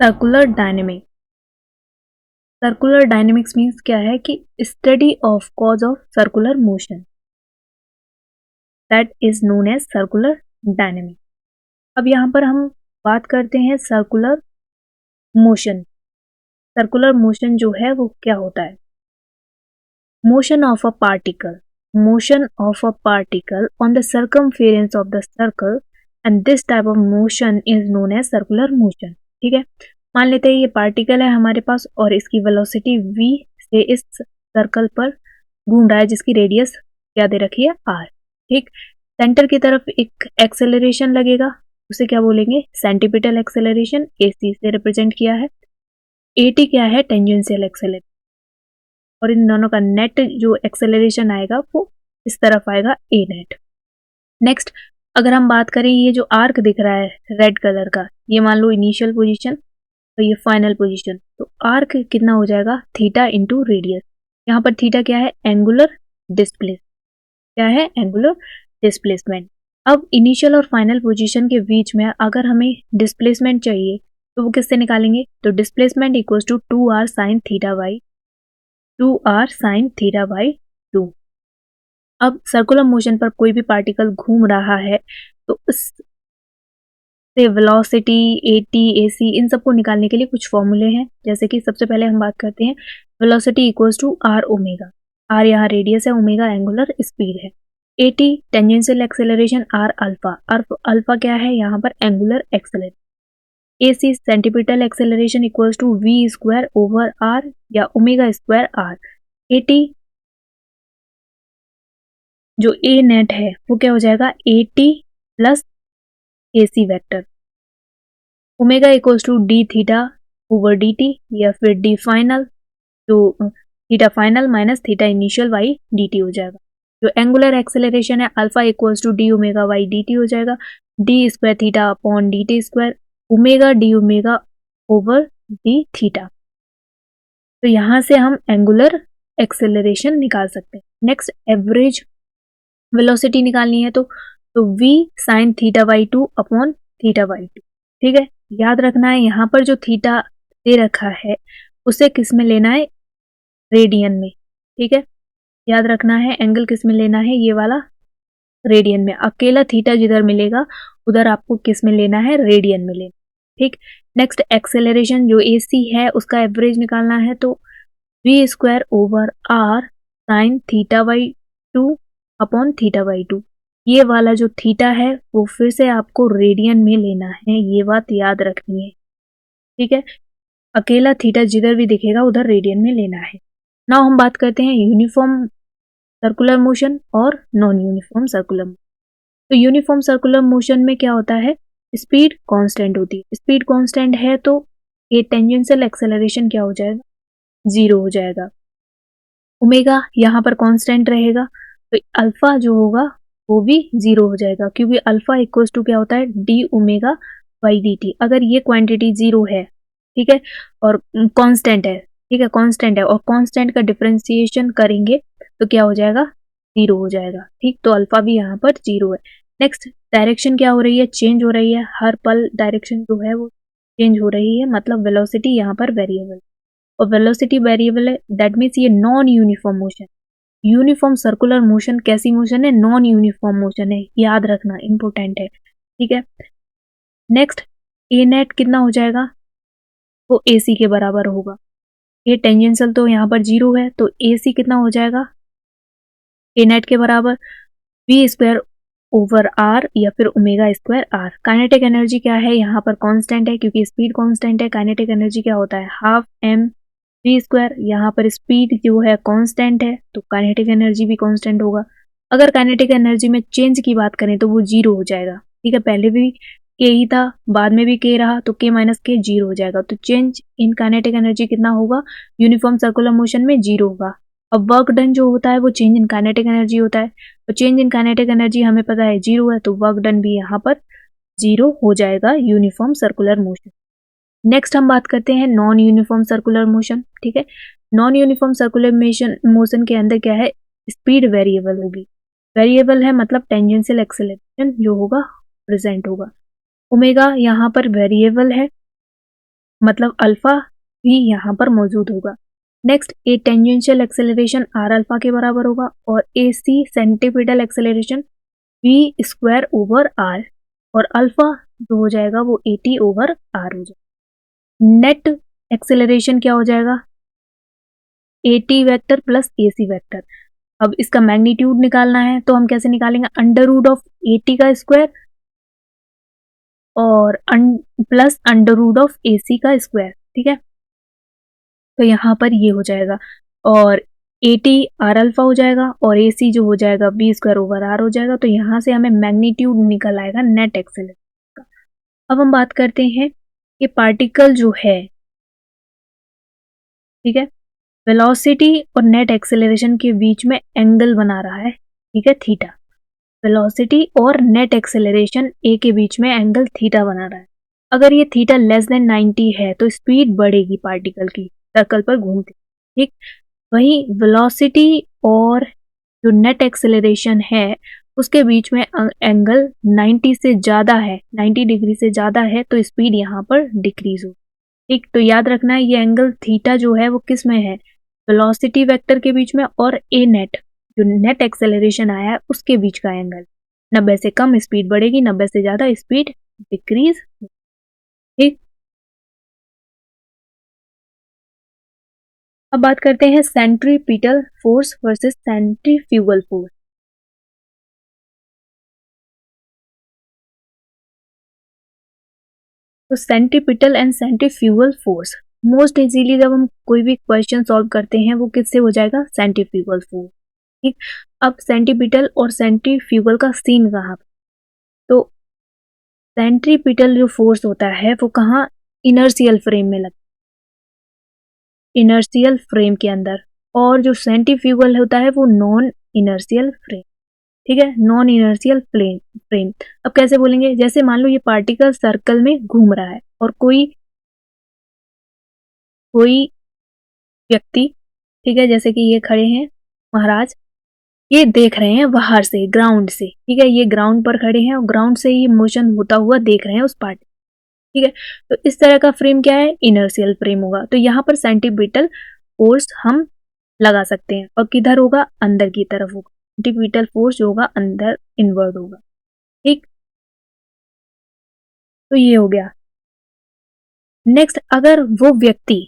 Circular dynamic. Circular dynamics means क्या है कि study of cause of circular motion, that is known as circular dynamic. अब यहाँ पर हम बात करते हैं सर्कुलर मोशन। सर्कुलर मोशन जो है वो क्या होता है? Motion of a particle, motion of a particle on the circumference of the circle and this type of motion is known as circular motion. ठीक है, मान लेते हैं ये पार्टिकल है हमारे पास और इसकी वेलोसिटी v से इस सर्कल पर घूम रहा है जिसकी रेडियस क्या दे रखी है r। ठीक, सेंटर की तरफ एक एक्सेलरेशन लगेगा, उसे क्या बोलेंगे? सेंटीपिटल एक्सेलरेशन, ac से रिप्रेजेंट किया है। at क्या है? टेंजेंशियल एक्सेलरेशन, और इन दोनों का नेट जो एक्सेलरेशन आएगा वो इस तरफ आएगा a नेट। नेक्स्ट, अगर हम बात करें ये जो आर्क दिख रहा है रेड कलर का, ये मान लो इनिशियल पोजीशन और ये फाइनल पोजीशन, तो आर्क कितना हो जाएगा? Theta into radius. यहाँ पर थीटा क्या है? एंगुलर डिस्प्लेस, क्या है? Angular displacement. अब इनिशियल और फाइनल पोजीशन के बीच में अगर हमें डिस्प्लेसमेंट चाहिए तो वो किससे निकालेंगे? तो displacement equals to 2r sine theta by 2r sine theta by 2। अब सर्कुलर मोशन पर कोई भी पार्टिकल घूम रहा है तो से वेलोसिटी, एटी, एसी, इन सबको निकालने के लिए कुछ फॉर्मूले हैं। जैसे कि सबसे पहले हम बात करते हैं velocity equals to R omega. R यहाँ रेडियस है, ओमेगा एंगुलर स्पीड है। AT tangential acceleration, are alpha, alpha क्या है? यहाँ पर angular acceleration. AC centripetal acceleration equals to V square over R या ओमेगा स्क्वायर आर। एटी जो A net है वो क्या हो जाएगा? AT plus AC vector. Omega equals to D theta over D T या फिर डी फाइनल, जो theta final minus theta initial by D T हो जाएगा। जो एंगुलर एक्सेलरेशन है alpha equals to D omega by D T हो जाएगा, D square theta upon D T square, omega D omega over D theta. तो यहाँ से हम एंगुलर एक्सेलरेशन निकाल सकते हैं। नेक्स्ट, एवरेज वेलोसिटी निकालनी है तो v sign theta by 2 upon theta by 2। ठीक है, याद रखना है यहाँ पर जो थीटा दे रखा है उसे किस में लेना है? रेडियन में। ठीक है, याद रखना है एंगल किस में लेना है? ये वाला रेडियन में। अकेला थीटा जिधर मिलेगा उधर आपको किस में लेना है? रेडियन में लेना। ठीक, नेक्स्ट एक्सेलरेशन जो ac है उसका एवरेज निकालना है तो v square over r sign theta by 2 upon theta by 2। ये वाला जो थीटा है वो फिर से आपको रेडियन में लेना है, ये बात याद रखनी है। ठीक है, अकेला थीटा जिधर भी दिखेगा उधर रेडियन में लेना है। नाउ हम बात करते हैं यूनिफॉर्म सर्कुलर मोशन और नॉन यूनिफॉर्म सर्कुलर मोशन। तो यूनिफॉर्म सर्कुलर मोशन में क्या होता है? स्पीड कांस्टेंट होती है। स्पीड कांस्टेंट है तो ये टेंजेंशियल एक्सेलरेशन क्या हो जाएगा? जीरो हो जाएगा। ओमेगा यहाँ पर कांस्टेंट रहेगा तो अल्फा जो होगा वो भी जीरो हो जाएगा, क्योंकि अल्फा इक्वल्स टू क्या होता है? D omega by D T. अगर ये क्वांटिटी जीरो है, ठीक है, और कांस्टेंट है, ठीक है, कांस्टेंट है और कांस्टेंट का डिफरेंशिएशन करेंगे तो क्या हो जाएगा? जीरो हो जाएगा। ठीक, तो अल्फा भी यहाँ पर जीरो है। नेक्स्ट, डायरेक्शन क्या हो रही है? चेंज हो रही है, हर पल डायरेक्शन जो है वो चेंज हो रही है, मतलब वेलोसिटी यहाँ पर वेरिएबल, और वेलोसिटी वेरिएबल है, दैट मीन्स ये non uniform motion. Uniform circular motion कैसी मोशन है? नॉन यूनिफॉर्म मोशन है, याद रखना, इंपॉर्टेंट है। ठीक है, नेक्स्ट, ए नेट कितना हो जाएगा? वो ए सी के बराबर होगा। ये टेंजेंशियल तो यहाँ पर जीरो है तो ए सी कितना हो जाएगा? ए नेट के बराबर वी स्क्वायर ओवर आर या फिर omega square R. Kinetic energy क्या है? यहाँ पर कांस्टेंट है क्योंकि स्पीड कांस्टेंट है। काइनेटिक एनर्जी क्या होता है? Half M V square. यहाँ पर स्पीड जो है कांस्टेंट है तो काइनेटिक एनर्जी भी कांस्टेंट होगा। अगर काइनेटिक एनर्जी में चेंज की बात करें तो वो जीरो हो जाएगा। ठीक है, पहले भी के ही था, बाद में भी के रहा, तो के माइनस के जीरो हो जाएगा। तो चेंज इन काइनेटिक एनर्जी कितना होगा? यूनिफॉर्म सर्कुलर मोशन में जीरो होगा। अब वर्क डन जो होता है वो चेंज इन काइनेटिक एनर्जी होता है, तो चेंज इन काइनेटिक एनर्जी हमें पता है जीरो है, तो वर्क डन भी यहाँ पर जीरो हो जाएगा यूनिफॉर्म सर्कुलर मोशन। नेक्स्ट हम बात करते हैं नॉन यूनिफॉर्म सर्कुलर मोशन। ठीक है, नॉन यूनिफॉर्म सर्कुलर मोशन के अंदर क्या है? स्पीड वेरिएबल होगी। वेरिएबल है मतलब टेंजेंशियल एक्सेलरेशन जो होगा प्रेजेंट होगा। ओमेगा यहाँ पर वेरिएबल है मतलब अल्फा भी यहाँ पर मौजूद होगा। Next a tangential acceleration are alpha के बराबर होगा और a c centripetal acceleration v square over r, और अल्फा जो हो जाएगा वो ए टी ओवर आर हो जाएगा। नेट एक्सेलरेशन क्या हो जाएगा, A T vector plus A C vector. अब इसका मैग्नीट्यूड निकालना है तो हम कैसे निकालेंगे, under root of A T का स्क्वायर और plus under root of A C का स्क्वायर, ठीक है। तो यहाँ पर ये हो जाएगा और ए टी आर अल्फा हो जाएगा और ए सी जो हो जाएगा बी स्क्वायर ओवर आर हो जाएगा। तो यहाँ से हमें मैग्नीट्यूड निकल आएगा नेट एक्सेलरेशन का। अब हम बात करते हैं कि पार्टिकल जो है, ठीक है, वेलोसिटी और नेट एक्सेलरेशन के बीच में एंगल बना रहा है, ठीक है, थीटा। वेलोसिटी और नेट एक्सेलरेशन ए के बीच में एंगल थीटा बना रहा है। अगर ये थीटा लेस देन 90 है तो स्पीड बढ़ेगी पार्टिकल की सर्कल पर घूमते, ठीक। वहीं वेलोसिटी और जो नेट एक्सेलरेशन है उसके बीच में एंगल 90 से ज़्यादा है, 90 डिग्री से ज़्यादा है, तो स्पीड यहाँ पर डिक्रीज हो, ठीक। तो याद रखना है ये एंगल थीटा जो है वो किस में है, वेलोसिटी वेक्टर के बीच में, और ए नेट जो नेट एक्सेलरेशन आया है उसके बीच का एंगल। 90 से कम स्पीड बढ़ेगी, 90 से ज़्यादा स्पीड डिक्रीज, ठीक। अब बात करते हैं centripetal force versus centrifugal force. तो centripetal and centrifugal force most easily जब हम कोई भी क्वेश्चन सॉल्व करते हैं वो किससे हो जाएगा, सेंट्रीफ्यूगल फोर्स, ठीक। अब सेंट्रीपिटल और सेंट्रीफ्यूगल का सीन कहाँ पे, तो सेंट्रीपिटल जो फोर्स होता है वो कहाँ, इनर्शियल फ्रेम में लगता है, इनर्शियल फ्रेम के अंदर, और जो सेंट्रीफ्यूगल होता है वो नॉन इनर्शियल फ्रेम, ठीक है, नॉन इनर्शियल फ्रेम। अब कैसे बोलेंगे, जैसे मान लो ये पार्टिकल सर्कल में घूम रहा है और कोई कोई व्यक्ति, ठीक है, जैसे कि ये खड़े हैं महाराज, ये देख रहे हैं बाहर से ग्राउंड से, ठीक है, ये ग्राउंड पर खड़े हैं और ग्राउंड से ये मोशन होता हुआ देख रहे हैं उस पार्ट, ठीक है। तो इस तरह का फ्रेम क्या है, इनर्शियल फ्रेम होगा। तो यहाँ पर सेंट्रीपिटल फोर्स हम लगा सकते हैं और किधर होगा, अंदर की तरफ होगा, सेंट्रीपिटल फोर्स जो होगा अंदर इनवर्ड होगा, ठीक। तो ये हो गया। नेक्स्ट, अगर वो व्यक्ति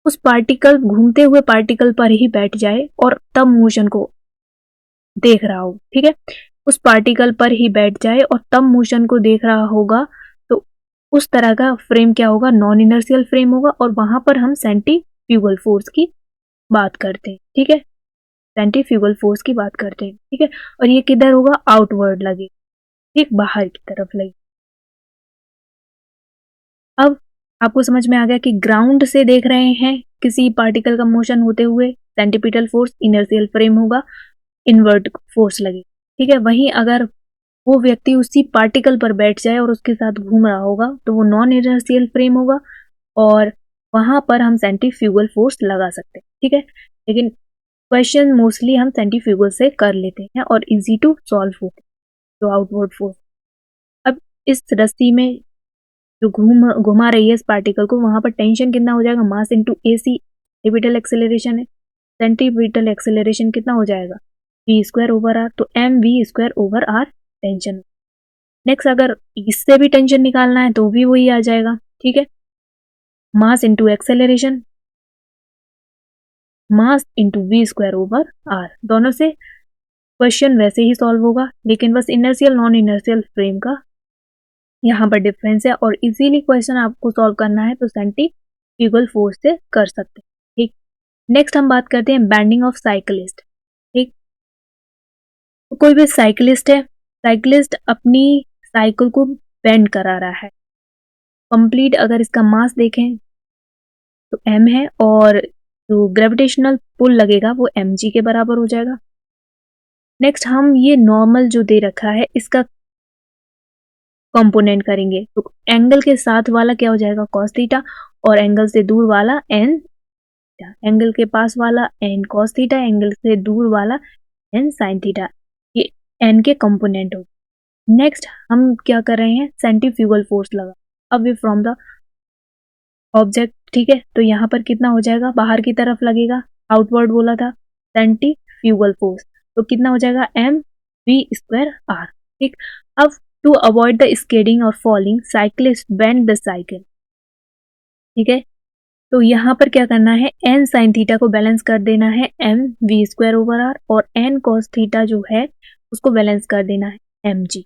उस पार्टिकल घूमते हुए पार्टिकल पर ही बैठ जाए और तब मोशन को देख रहा हो, ठीक है, उस पार्टिकल पर ही बैठ जाए और तब मोशन को देख रहा होगा, तो उस तरह का फ्रेम क्या होगा, नॉन इनर्शियल फ्रेम होगा, और वहां पर हम सेंट्रीफ्यूगल फोर्स की बात करते हैं, ठीक है, सेंट्रीफ्यूगल फोर्स की बात करते हैं, ठीक है। और ये किधर होगा, आउटवर्ड लगे, ठीक, बाहर की तरफ लगे। अब आपको समझ में आ गया कि ग्राउंड से देख रहे हैं किसी पार्टिकल का मोशन होते हुए, सेंट्रीपिटल फोर्स इनर्शियल फ्रेम होगा, इनवर्ट फोर्स लगे, ठीक है। वहीं अगर वो व्यक्ति उसी पार्टिकल पर बैठ जाए और उसके साथ घूम रहा होगा तो वो नॉन इनर्शियल फ्रेम होगा और वहां पर हम सेंट्रीफ्यूगल फोर्स लगा सकते हैं, ठीक है। लेकिन क्वेश्चन मोस्टली हम सेंट्रीफ्यूगल से कर लेते हैं और इजी टू सॉल्व होते हैं, तो आउटवर्ड फोर्स। अब इस रस्सी में जो घुमा रही है इस पार्टिकल को, वहां पर टेंशन कितना हो जाएगा, mass into A C, centripetal acceleration है, सेंट्रीपिटल एक्सेलरेशन कितना हो जाएगा, वी स्क्वायर ओवर आर, तो M V square over R tension. Next, अगर इससे भी टेंशन निकालना है तो भी वही आ जाएगा, ठीक है, mass into acceleration, mass into V square over R. दोनों से क्वेश्चन वैसे ही सॉल्व होगा, लेकिन बस इनर्शियल नॉन इनर्शियल फ्रेम का यहाँ पर डिफरेंस है, और इजीली क्वेश्चन आपको सॉल्व करना है तो सेंट्रीफ्यूगल फोर्स से कर सकते हैं, ठीक। नेक्स्ट हम बात करते हैं बैंडिंग ऑफ साइकिलिस्ट, ठीक। तो कोई भी साइकिलिस्ट है, साइकिलिस्ट अपनी साइकिल को बेंड करा रहा है कंप्लीट। अगर इसका मास देखें तो m है और जो ग्रेविटेशनल पुल लगेगा वो mg के बराबर हो जाएगा। नेक्स्ट, हम ये नॉर्मल जो दे रखा है इसका कंपोनेंट करेंगे, तो एंगल के साथ वाला क्या हो जाएगा, cos थीटा, और एंगल से दूर वाला n थीटा, एंगल के पास वाला n cos थीटा, एंगल से दूर वाला n sin थीटा, ये n के कंपोनेंट हो। नेक्स्ट हम क्या कर रहे हैं, सेंट्रीफ्यूगल फोर्स लगा। अब ये फ्रॉम द ऑब्जेक्ट, ठीक है। तो यहाँ पर कितना हो जाएगा, बाहर की तरफ लगेगा, आउटवर्ड बोला था, सेंट्रीफ्यूगल फोर्स, तो कितना हो जाएगा mv²r, ठीक। अब टू अवॉइड द स्केडिंग और falling cyclist bend the cycle, ठीक है। तो यहाँ पर क्या करना है, n sin थीटा को बैलेंस कर देना है mv²/r और n cos थीटा जो है उसको बैलेंस कर देना है mg।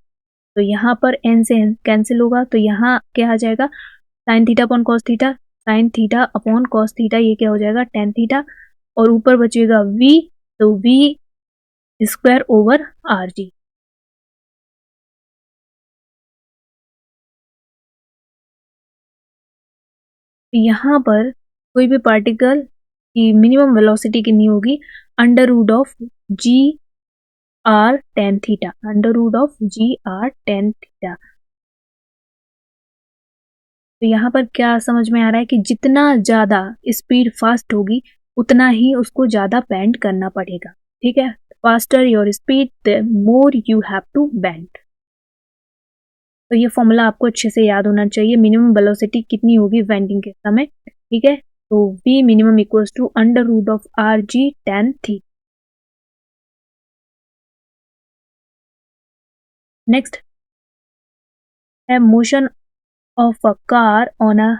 तो यहाँ पर n से n कैंसिल होगा, तो यहाँ क्या आ जाएगा, sine theta upon cos theta, sine theta upon cos theta, ये क्या हो जाएगा टेन थीटा, और ऊपर बचेगा v, तो v²/rg। यहाँ पर कोई भी पार्टिकल की मिनिमम वेलोसिटी कितनी होगी, under root of G R tan theta, under root of G R tan theta. तो यहाँ पर क्या समझ में आ रहा है कि जितना ज्यादा स्पीड फास्ट होगी उतना ही उसको ज्यादा बेंड करना पड़ेगा, ठीक है। Faster your speed the more you have to bend. तो ये फॉर्मूला आपको अच्छे से याद होना चाहिए, मिनिमम वेलोसिटी कितनी होगी बेंडिंग के समय, ठीक है। तो v minimum equals to under root of are G tan theta. Next है motion of a car on a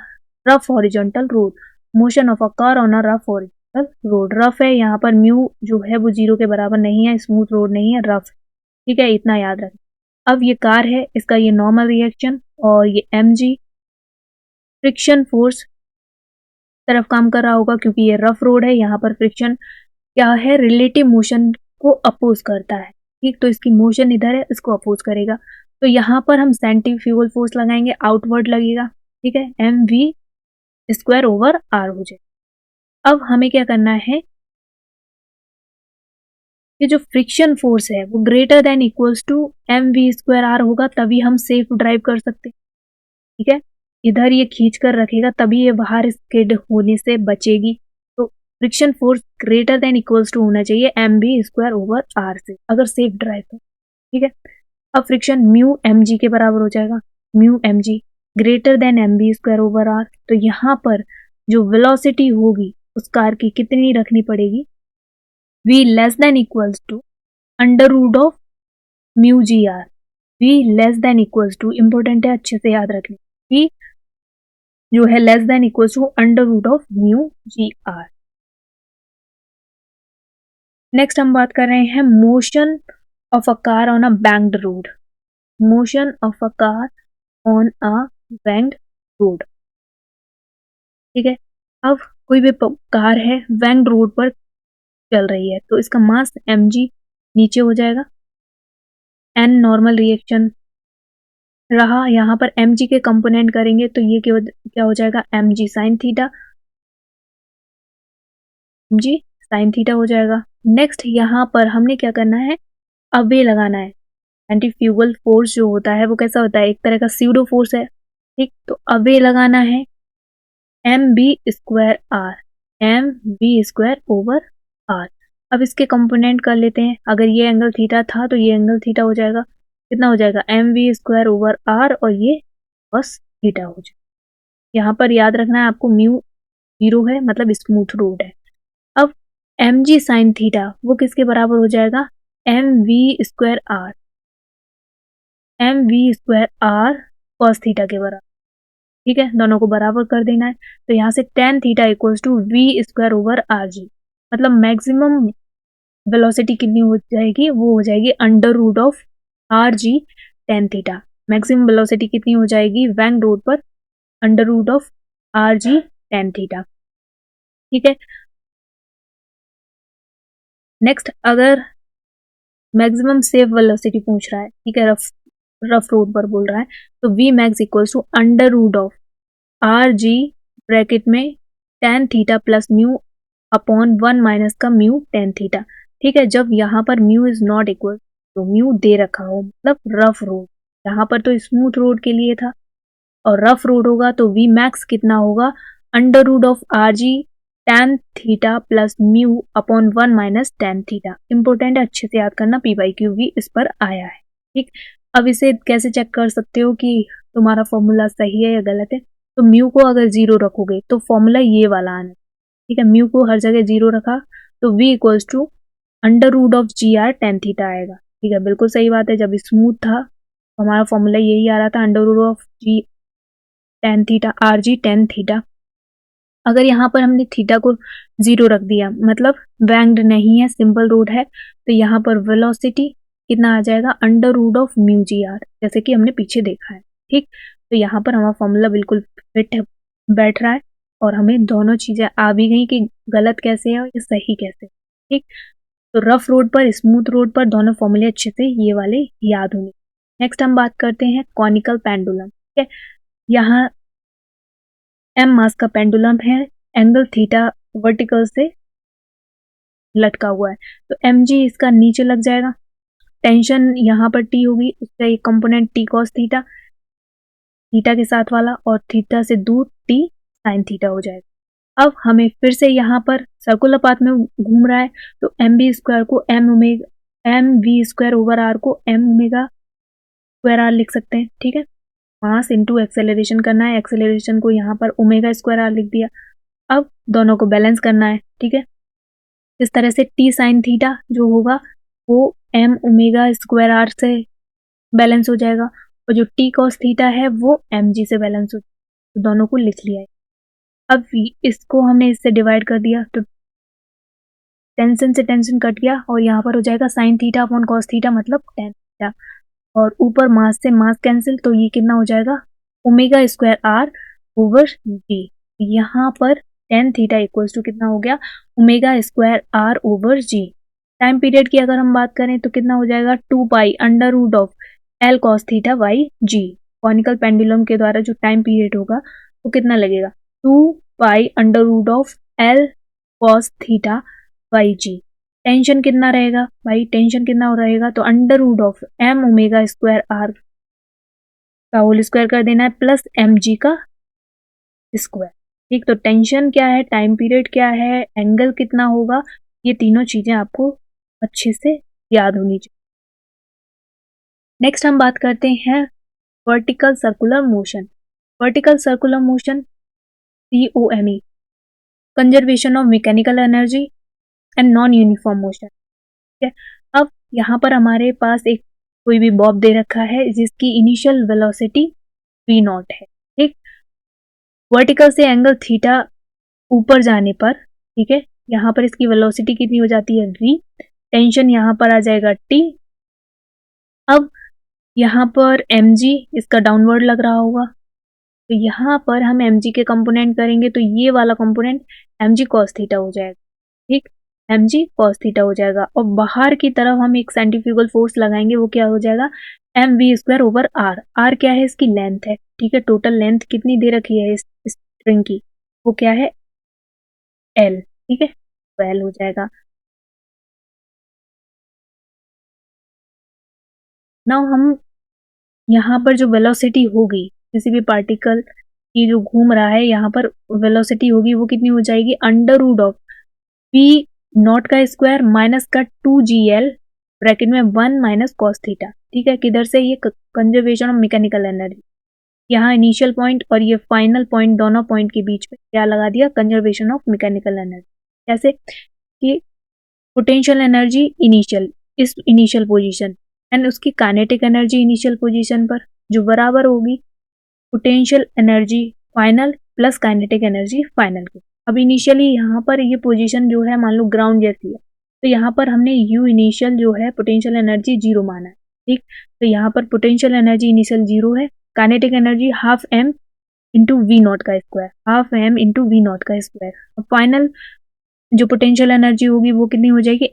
rough horizontal road, motion of a car on a rough horizontal road, rough है यहाँ पर mu जो है वो 0 के बराबर नहीं है, स्मूथ रोड नहीं है, रफ, ठीक है, इतना याद रखें। अब ये कार है, इसका ये नॉर्मल रिएक्शन और ये mg फ्रिक्शन फोर्स तरफ काम कर रहा होगा क्योंकि ये रफ रोड है, यहाँ पर फ्रिक्शन क्या है, रिलेटिव मोशन को अपोज करता है, ठीक। तो इसकी मोशन इधर है, इसको अपोज करेगा, तो यहाँ पर हम सेंट्रीफ्यूगल फोर्स लगाएंगे, आउटवर्ड लगेगा, ठीक है, mv²/r हो जाए। अब हमें क्या करना है, ये जो फ्रिक्शन फोर्स है वो greater than equals to mv²r होगा, तभी हम सेफ ड्राइव कर सकते हैं, ठीक है। इधर ये खींच कर रखेगा तभी ये बाहर स्किड होने से बचेगी। तो friction force greater than equals to होना चाहिए mv²/r से अगर सेफ ड्राइव हो, ठीक है। अब फ्रिक्शन म्यू mg के बराबर हो जाएगा, mu mg greater than mv²/r। तो यहाँ पर जो वेलोसिटी होगी उस कार की कितनी रखनी पड़ेगी, v less than equals to under root of mu G R, v less than equals to, important है अच्छे से याद रखने, v जो है less than equals to under root of mu G R. Next हम बात कर रहे हैं motion of a car on a banked road, motion of a car on a banked road, ठीक है। अब कोई भी कार है बैंक्ड रोड पर चल रही है, तो इसका मास mg नीचे हो जाएगा, n नॉर्मल रिएक्शन रहा, यहाँ पर mg के कंपोनेंट करेंगे तो ये क्या हो जाएगा mg sine theta, mg sine theta हो जाएगा। नेक्स्ट यहाँ पर हमने क्या करना है, अवे लगाना है, सेंट्रीफ्यूगल फोर्स जो होता है वो कैसा होता है, एक तरह का स्यूडो फोर्स है, ठीक। तो अवे लगाना है mv²r, mv²/r। अब इसके कंपोनेंट कर लेते हैं, अगर ये एंगल थीटा था तो ये एंगल थीटा हो जाएगा, कितना हो जाएगा mv²/r और ये cos थीटा हो जाएगा। यहाँ पर याद रखना है आपको म्यू 0 है मतलब स्मूथ रोड है। अब mg साइन थीटा वो किसके बराबर हो जाएगा, mv²r, mv²r cos थीटा के बराबर, ठीक है, दोनों को बराबर कर देना है। तो यहाँ से ten theta equals to v²/rg, मतलब मैक्सिमम वेलोसिटी कितनी हो जाएगी, वो हो जाएगी under root of rg tan theta. Maximum velocity कितनी हो जाएगी बैंक्ड रोड पर, under root of rg tan theta, ठीक है। नेक्स्ट अगर मैक्सिमम सेफ वेलोसिटी पूछ रहा है, ठीक है, रफ रोड पर बोल रहा है, तो v max equals to under root of are g bracket में tan theta plus mu upon 1 minus का म्यू टेन थीटा, ठीक है। जब यहाँ पर म्यू इज नॉट इक्वल तो म्यू दे रखा हो मतलब रफ रोड, यहाँ पर तो स्मूथ रोड के लिए था, और रफ रोड होगा तो वी मैक्स कितना होगा under root of are G tan theta plus mu upon 1 minus tan theta. Important है, अच्छे से याद करना, p/q इस पर आया है, ठीक। अब इसे कैसे चेक कर सकते हो कि तुम्हारा फॉर्मूला सही है या गलत है, तो म्यू को अगर 0 रखोगे तो फॉर्मूला ये वाला आना, ठीक है। म्यू को हर जगह 0 रखा तो v equals to under root of G R tan theta आएगा, ठीक है। बिल्कुल सही बात है, जब स्मूथ था तो हमारा फॉर्मूला यही आ रहा था, under root of G tan theta R G tan theta. अगर यहाँ पर हमने थीटा को 0 रख दिया, मतलब बैंक्ड नहीं है, सिंपल रूट है, तो यहाँ पर वेलोसिटी कितना आ जाएगा, under root of mu G R, जैसे कि हमने पीछे देखा है, ठीक। तो यहाँ पर हमारा फॉर्मूला बिल्कुल फिट है, बैठ रहा है, और हमें दोनों चीजें आ भी गई कि गलत कैसे है और ये सही कैसे, ठीक। तो रफ रोड पर, स्मूथ रोड पर दोनों फॉर्मूले अच्छे से ये वाले याद होंगे। नेक्स्ट हम बात करते हैं कॉनिकल पेंडुलम, ठीक है। यहाँ एम मास का पेंडुलम है, एंगल थीटा वर्टिकल से लटका हुआ है, तो एम जी इसका नीचे लग जाएगा, टेंशन यहाँ पर टी होगी, उसका एक component T cos theta, theta के साथ वाला, और थीटा से दूर टी साइन थीटा हो जाएगा। अब हमें फिर से यहाँ पर सर्कुलर पाथ में घूम रहा है, तो एम बी स्क्वायर को M V square over R को एम ओमेगा स्क्वायर आर लिख सकते हैं, ठीक है। मास इंटू एक्सेलरेशन करना है, एक्सेलरेशन को यहाँ पर ओमेगा स्क्वायर आर लिख दिया। अब दोनों को बैलेंस करना है, ठीक है। इस तरह से टी साइन थीटा जो होगा वो एम ओमेगा स्क्वायर आर से बैलेंस हो जाएगा, और जो टी कॉस थीटा है वो एम जी से बैलेंस हो जाएगा, तो दोनों को लिख लिया है। अब इसको हमने इससे डिवाइड कर दिया, तो टेंशन से टेंशन कट गया, और यहाँ पर हो जाएगा sine theta upon cos theta, मतलब टेन थीटा, और ऊपर मास से मास कैंसिल, तो ये कितना हो जाएगा, omega square R over G. यहाँ पर टेन थीटा इक्वल्स टू कितना हो गया, omega square R over G. Time period की अगर हम बात करें तो कितना हो जाएगा, 2 pi under root of L cos theta by G. Conical pendulum के द्वारा जो टाइम पीरियड होगा वो कितना लगेगा, 2 pi under root of L cos theta by G. Tension कितना रहेगा भाई, टेंशन कितना रहेगा, तो under root of M omega square R का होल स्क्वायर कर देना है, प्लस एम जी का स्क्वायर, ठीक। तो टेंशन क्या है, टाइम पीरियड क्या है, एंगल कितना होगा, ये तीनों चीजें आपको अच्छे से याद होनी चाहिए। नेक्स्ट हम बात करते हैं vertical circular motion. Vertical circular motion COME, conservation of mechanical energy and non uniform motion, ठीक है। अब यहाँ पर हमारे पास एक कोई भी बॉब दे रखा है जिसकी इनिशियल वेलोसिटी v नॉट है, ठीक। वर्टिकल से एंगल थीटा ऊपर जाने पर, ठीक है, यहाँ पर इसकी वेलोसिटी कितनी हो जाती है v, टेंशन यहाँ पर आ जाएगा t। अब यहाँ पर mg इसका डाउनवर्ड लग रहा होगा, तो यहाँ पर हम mg के कंपोनेंट करेंगे, तो ये वाला कंपोनेंट mg cos थीटा हो जाएगा, ठीक। mg cos थीटा हो जाएगा, और बाहर की तरफ हम एक सेंट्रीफ्यूगल फोर्स लगाएंगे, वो क्या हो जाएगा, M V square over R. R क्या है, इसकी लेंथ है, ठीक है। टोटल लेंथ कितनी दे रखी है इस स्ट्रिंग की, वो क्या है, एल, ठीक है, तो एल हो जाएगा। नाउ हम यहाँ पर जो वेलोसिटी होगी किसी भी पार्टिकल की जो घूम रहा है, यहाँ पर वेलोसिटी होगी वो कितनी हो जाएगी, under root of V not का स्क्वायर माइनस का 2gl ब्रैकेट में 1 माइनस कॉस थीटा, ठीक है। किधर से, ये कंजर्वेशन ऑफ मैकेनिकल एनर्जी, यहाँ इनिशियल पॉइंट और ये फाइनल पॉइंट, दोनों पॉइंट के बीच में क्या लगा दिया, कंजर्वेशन ऑफ मैकेनिकल एनर्जी। जैसे कि पोटेंशियल एनर्जी इनिशियल, इस इनिशियल पोजीशन, एंड उसकी काइनेटिक एनर्जी इनिशियल पोजीशन पर, जो बराबर होगी potential energy final plus kinetic energy final की। अब इनिशियली यहाँ पर ये पोजीशन जो है मान लो ग्राउंड जैसी है, तो यहाँ पर हमने u इनिशियल जो है पोटेंशियल एनर्जी 0 माना है, ठीक। तो यहाँ पर पोटेंशियल एनर्जी इनिशियल 0 है, kinetic energy half m into v not का square, half m into v not का स्क्वायर। फाइनल जो पोटेंशियल एनर्जी होगी वो कितनी हो जाएगी,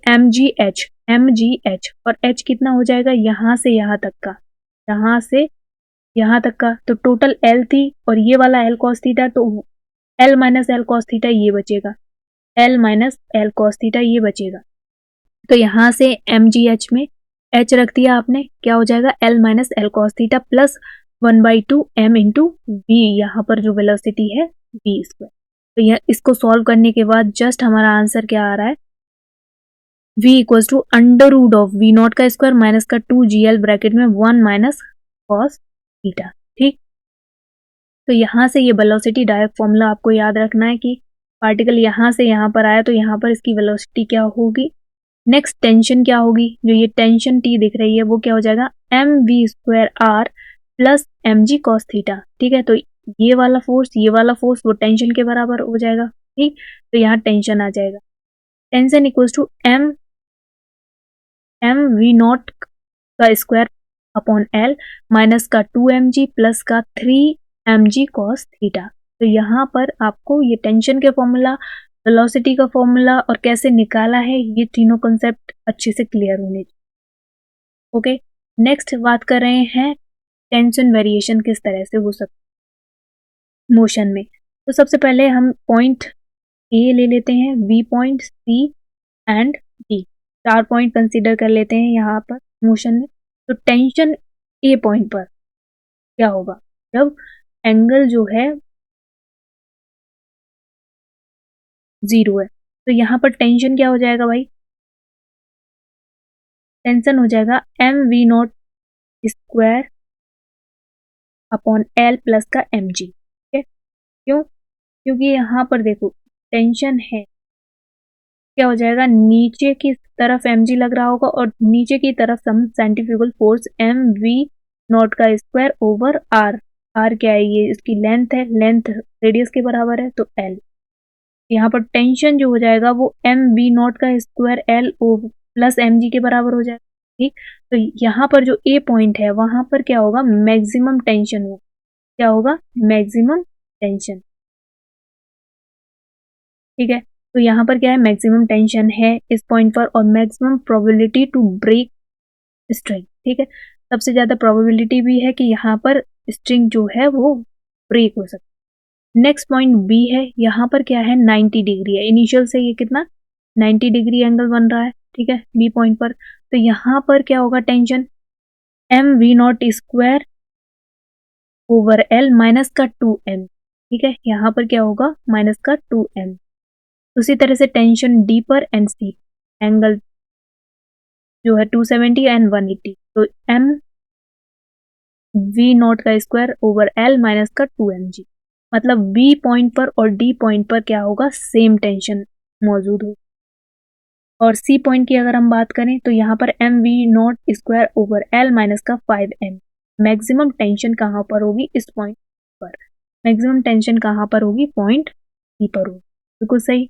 mgh, और h कितना हो जाएगा, यहाँ से यहाँ तक का, यहाँ से यहाँ तक का, तो टोटल L थी, और ये वाला L cos थीटा, तो L minus L cos theta ये बचेगा, L minus L cos theta ये बचेगा। तो यहाँ से mgh में h रख दिया आपने, क्या हो जाएगा, L minus L cos theta plus 1/2 m into v, यहाँ पर जो वेलोसिटी है v स्क्वायर। तो यह इसको सॉल्व करने के बाद जस्ट हमारा आंसर क्या आ रहा है, v equals to under root of V not का स्क्वायर माइनस का 2gl ब्रैकेट में 1 माइनस कॉस थीटा, ठीक। तो यहाँ से ये वेलोसिटी डायरेक्ट फॉर्मूला आपको याद रखना है कि पार्टिकल यहाँ से यहाँ पर आया तो यहाँ पर इसकी वेलोसिटी क्या होगी। नेक्स्ट टेंशन क्या होगी, जो ये टेंशन टी दिख रही है वो क्या हो जाएगा mv² plus mg cos theta. ठीक है, तो ये वाला फोर्स वो टेंशन के बराबर हो जाएगा। ठीक, तो यहाँ टेंशन आ जाएगा, टेंशन इक्वल्स टू mv0 का स्क्वायर अपॉन l माइनस का 2mg प्लस का 3mg cos थीटा। तो यहाँ पर आपको ये टेंशन के फॉर्मूला, वेलोसिटी का फॉर्मूला और कैसे निकाला है, ये तीनों कॉन्सेप्ट अच्छे से क्लियर होने चाहिए। ओके, नेक्स्ट बात कर रहे हैं टेंशन वेरिएशन किस तरह से हो सकता मोशन में। तो सबसे पहले हम पॉइंट ए ले लेते हैं, B point, C and D, 4 point consider कर लेते हैं यहाँ पर मोशन में। तो टेंशन ए पॉइंट पर क्या होगा, जब एंगल जो है 0 है, तो यहाँ पर टेंशन क्या हो जाएगा भाई, टेंशन हो जाएगा mv0 square upon l plus का mg। ठीक है, क्यों, क्योंकि यहाँ पर देखो टेंशन है, क्या हो जाएगा, नीचे की तरफ mg लग रहा होगा और नीचे की तरफ सम सेंट्रीफ्यूगल फोर्स mv0 का स्क्वायर ओवर r। r क्या है, ये इसकी लेंथ है, लेंथ रेडियस के बराबर है, तो l। यहाँ पर टेंशन जो हो जाएगा वो mv0 का स्क्वायर l प्लस mg के बराबर हो जाएगा। ठीक, तो यहाँ पर जो ए पॉइंट है वहां पर क्या होगा, मैक्सिमम टेंशन होगा। क्या होगा, मैक्सिमम टेंशन। ठीक है, तो यहाँ पर क्या है, मैक्सिमम टेंशन है इस पॉइंट पर और maximum probability to break string. ठीक है, सबसे ज्यादा प्रोबेबिलिटी भी है कि यहाँ पर स्ट्रिंग जो है वो ब्रेक हो सकती है। नेक्स्ट पॉइंट बी है, यहाँ पर क्या है 90 डिग्री है, इनिशियल से ये कितना 90 डिग्री एंगल बन रहा है। ठीक है, बी पॉइंट पर, तो यहाँ पर क्या होगा, tension mv0 square over l minus का 2m। ठीक है, यहाँ पर क्या होगा, माइनस का 2m। उसी तरह से टेंशन डी पर एंड सी, एंगल जो है 270 एंड 180, तो m v0 का स्क्वायर ओवर l माइनस का 2mg। मतलब बी पॉइंट पर और डी पॉइंट पर क्या होगा, सेम टेंशन मौजूद होगी। और सी पॉइंट की अगर हम बात करें तो यहाँ पर mv0 square over l minus का 5m। मैक्सिमम टेंशन कहाँ पर होगी, इस पॉइंट पर। मैक्सिमम टेंशन कहाँ पर होगी, पॉइंट सी पर होगी। बिल्कुल सही।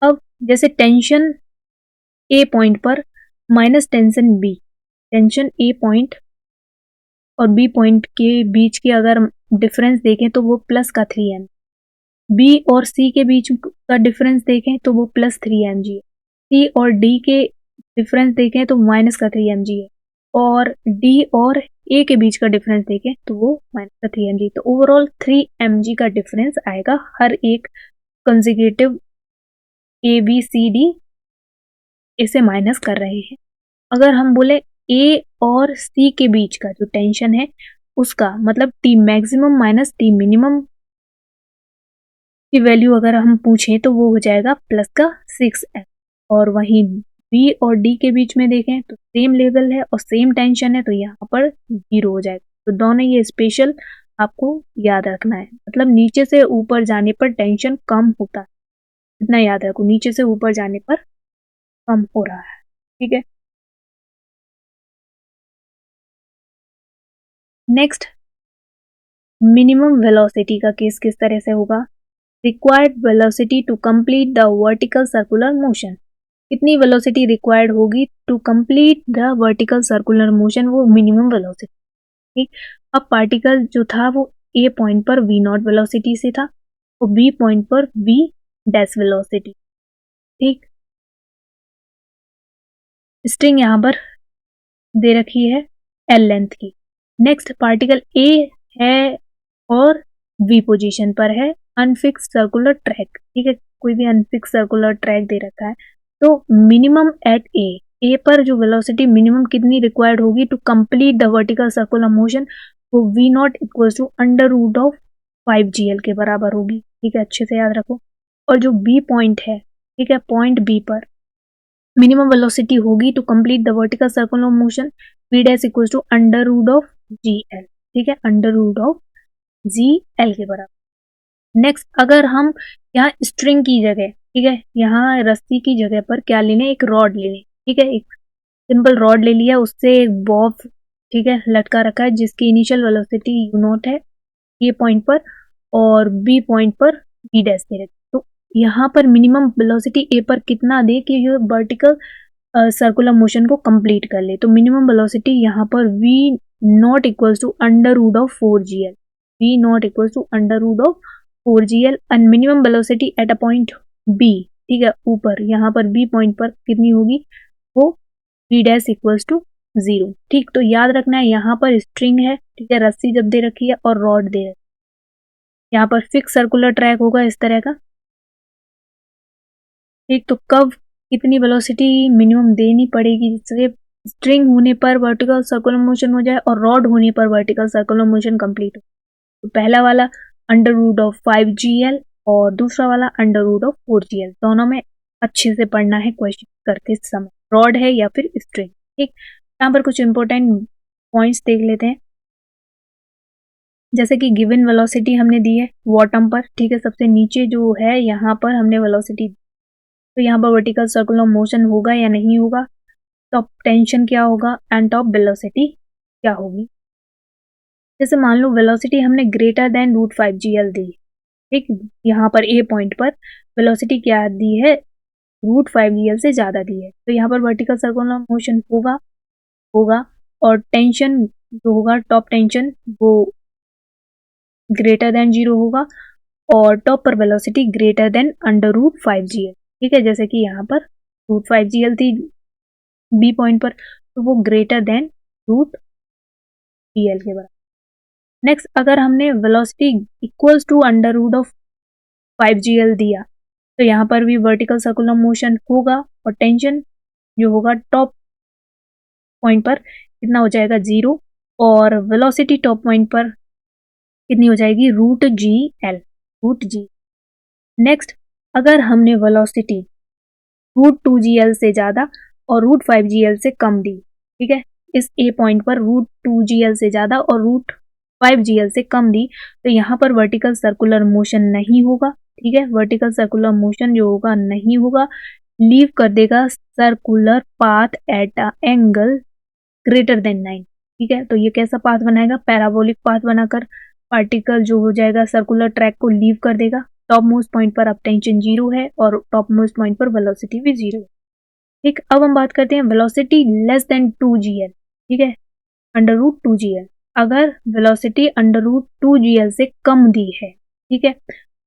अब जैसे टेंशन ए पॉइंट पर माइनस टेंशन बी, टेंशन ए पॉइंट और बी पॉइंट के बीच की अगर डिफरेंस देखें तो वो प्लस का 3m, बी और सी के बीच का डिफरेंस देखें तो वो प्लस 3mg है, सी और डी के डिफरेंस देखें तो माइनस का 3mg है, और डी और ए के बीच का डिफरेंस देखें तो वो माइनस का 3mg। तो ओवरऑल 3mg का डिफरेंस आएगा हर एक consecutive A B C D इसे माइनस कर रहे हैं। अगर हम बोले ए और सी के बीच का जो टेंशन है उसका मतलब T maximum minus T minimum की वैल्यू अगर हम पूछें तो वो हो जाएगा प्लस का 6m। और वहीं बी और डी के बीच में देखें तो सेम लेवल है और सेम टेंशन है, तो यहाँ पर 0 हो जाएगा। तो दोनों ये स्पेशल आपको याद रखना है, मतलब नीचे से ऊपर जाने पर टेंशन कम होता है, इतना याद रखो, नीचे से ऊपर जाने पर कम हो रहा है। ठीक है, नेक्स्ट मिनिमम वेलोसिटी का केस किस तरह से होगा, required velocity to complete the vertical circular motion. कितनी वेलोसिटी रिक्वायर्ड होगी to complete the vertical circular motion, वो मिनिमम वेलोसिटी। ठीक, अब पार्टिकल जो था वो ए पॉइंट पर v0 वेलोसिटी से था और बी पॉइंट पर v डैश वेलोसिटी। ठीक, स्ट्रिंग यहां पर दे रखी है l लेंथ की। नेक्स्ट पार्टिकल ए है और बी पोजीशन पर है, अनफिक्स सर्कुलर ट्रैक। ठीक है, कोई भी अनफिक्स सर्कुलर ट्रैक दे रखा है, तो मिनिमम एट ए पर जो वेलोसिटी मिनिमम कितनी रिक्वायर्ड होगी to complete the vertical circular motion, वो v0 equals to under root of 5gl के बराबर होगी। ठीक है, अच्छे से याद रखो। और जो बी पॉइंट है, ठीक है, पॉइंट बी पर मिनिमम वेलोसिटी होगी to complete the vertical circular motion v dash equals to under root of gl। ठीक है, under root of G L के बराबर। नेक्स्ट, अगर हम यहाँ स्ट्रिंग की जगह, ठीक है, यहाँ रस्सी की जगह पर क्या ले लें, एक रॉड ले लें, ठीक है, एक सिंपल रॉड ले लिया, उससे एक बॉब, ठीक है, लटका रखा है, जिसकी इनिशियल वेलोसिटी यू नॉट है ए पॉइंट पर और बी पॉइंट पर बी डैश दे रखे। तो यहाँ पर मिनिमम वेलोसिटी ए पर कितना दे कि ये वर्टिकल सर्कुलर मोशन को कंप्लीट कर ले। तो मिनिमम वेलोसिटी यहाँ पर V naught equals to under root of 4gl, V naught equals to under root of 4gl and minimum velocity at a point B, ठीक है, ऊपर यहाँ पर बी पॉइंट पर कितनी होगी, वो वी डैश इक्वल्स टू 0। ठीक, तो याद रखना है यहाँ पर स्ट्रिंग है, ठीक है, रस्सी जब दे रखी है और रॉड दे रखी है, यहाँ पर फिक्स सर्कुलर ट्रैक होगा इस तरह का। ठीक, तो कब कितनी वेलोसिटी मिनिमम देनी पड़ेगी जिससे स्ट्रिंग होने पर वर्टिकल सर्कुलर मोशन हो जाए और रॉड होने पर वर्टिकल सर्कुलर मोशन कंप्लीट हो। तो पहला वाला अंडर रूट ऑफ 5gl और दूसरा वाला अंडर रूट ऑफ 4gl, दोनों में अच्छे से पढ़ना है क्वेश्चन करते समय, रॉड है या फिर स्ट्रिंग। ठीक, यहाँ पर कुछ इंपॉर्टेंट पॉइंट्स देख लेते हैं, जैसे कि गिवन वेलोसिटी हमने दी है बॉटम पर, ठीक है, सबसे नीचे जो है यहाँ पर हमने वेलोसिटी, तो यहाँ पर वर्टिकल सर्कुलर मोशन होगा या नहीं होगा, टॉप टेंशन क्या होगा एंड टॉप वेलोसिटी क्या होगी। जैसे मान लो वेलोसिटी हमने ग्रेटर देन रूट 5gl दी, ठीक, यहाँ पर ए पॉइंट पर वेलोसिटी क्या दी है, रूट 5gl से ज़्यादा दी है, तो यहाँ पर वर्टिकल सर्कुलर मोशन होगा होगा और टेंशन जो होगा टॉप टेंशन वो ग्रेटर देन 0 होगा और टॉप पर velocity greater than under root 5gl, ठीक है, जैसे कि यहाँ पर रूट 5gl थी बी पॉइंट पर, तो वो ग्रेटर देन रूट gl के बराबर। नेक्स्ट, अगर हमने velocity equals to under root of 5gl दिया, तो यहाँ पर भी वर्टिकल सर्कुलर मोशन होगा और टेंशन जो होगा टॉप पॉइंट पर कितना हो जाएगा 0 और वेलोसिटी टॉप पॉइंट पर कितनी हो जाएगी रूट जी एल, रूट जी। नेक्स्ट, अगर हमने वेलोसिटी रूट 2gl से ज़्यादा और रूट 5gl से कम दी, ठीक है, इस ए पॉइंट पर रूट 2gl से ज़्यादा और रूट 5gl से कम दी, तो यहाँ पर वर्टिकल सर्कुलर मोशन नहीं होगा, ठीक है, वर्टिकल सर्कुलर मोशन जो होगा नहीं होगा, लीव कर देगा circular path at a angle greater than 9, ठीक है, तो ये कैसा पाथ बनाएगा, पैराबोलिक पाथ बनाकर पार्टिकल जो हो जाएगा सर्कुलर ट्रैक को लीव कर देगा। टॉप मोस्ट पॉइंट पर अब टेंशन 0 है और टॉप मोस्ट पॉइंट पर वेलोसिटी भी 0 है। ठीक, अब हम बात करते हैं वेलोसिटी लेस देन 2gl, ठीक है, अंडर रूट 2gl, अगर वेलोसिटी अंडर रूट 2gl से कम दी है, ठीक है,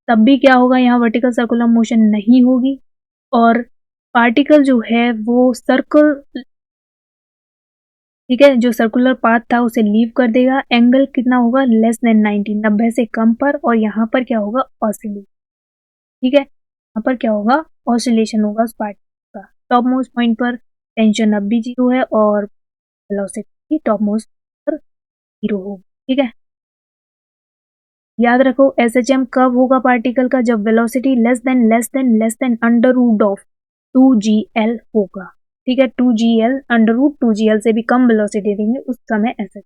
तब भी क्या होगा, यहाँ वर्टिकल सर्कुलर मोशन नहीं होगी और पार्टिकल जो है वो सर्कल, ठीक है, जो सर्कुलर पाथ था उसे लीव कर देगा, एंगल कितना होगा लेस देन 90, 90 से कम पर, और यहाँ पर क्या होगा ऑसिलेशन, ठीक है, यहाँ पर क्या होगा ऑसिलेशन होगा उस पार्टिकल का। टॉप मोस्ट पॉइंट पर टेंशन अब भी 0 है और वेलोसिटी टॉप मोस्ट पर 0 होगी, ठीक है। याद रखो SHM कब होगा पार्टिकल का, जब velocity less than under root of 2gl होगा, ठीक है, 2gl अंडर रूट 2gl से भी कम वेलोसिटी देंगे उस समय SHM